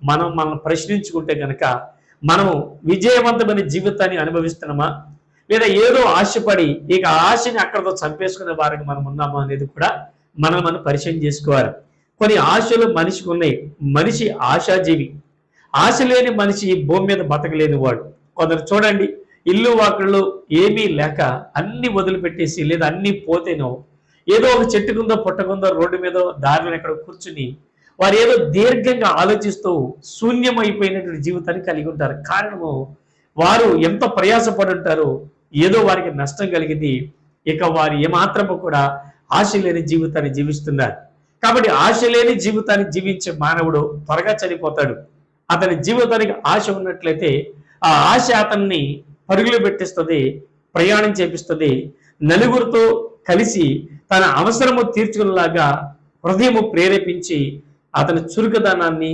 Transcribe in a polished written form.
మనల్ని ప్రశ్నించుకుంటే కనుక మనము విజయవంతమైన జీవితాన్ని అనుభవిస్తున్నామా, లేదా ఏదో ఆశపడి ఇక ఆశని అక్కడతో చంపేసుకునే వారికి మనం ఉన్నామా అనేది కూడా మనం పరిచయం చేసుకోవాలి. కొన్ని ఆశలు మనిషికి ఉన్నాయి. మనిషి ఆశాజీవి. ఆశ లేని మనిషి భూమి మీద బతకలేని వాడు. కొందరు చూడండి, ఇల్లు వాకిళ్ళు ఏమీ లేక అన్ని వదిలిపెట్టేసి లేదా అన్ని పోతేనో ఏదో ఒక చెట్టు కిందో పుట్టకుందో రోడ్డు మీద దారిలో ఎక్కడ కూర్చుని వారు ఏదో దీర్ఘంగా ఆలోచిస్తూ శూన్యమైపోయినటువంటి జీవితాన్ని కలిగి ఉంటారు. కారణము వారు ఎంత ప్రయాసపడి ఉంటారో ఏదో వారికి నష్టం కలిగింది. ఇక వారు ఏమాత్రము కూడా ఆశ లేని జీవితాన్ని జీవిస్తున్నారు. కాబట్టి ఆశ లేని జీవితాన్ని జీవించే మానవుడు త్వరగా చనిపోతాడు. అతని జీవితానికి ఆశ ఉన్నట్లయితే ఆ ఆశ అతన్ని పరుగులు పెట్టిస్తుంది, ప్రయాణం చేపిస్తుంది, నలుగురితో కలిసి తన అవసరము తీర్చుకునేలాగా హృదయము ప్రేరేపించి అతని చురుకుదనాన్ని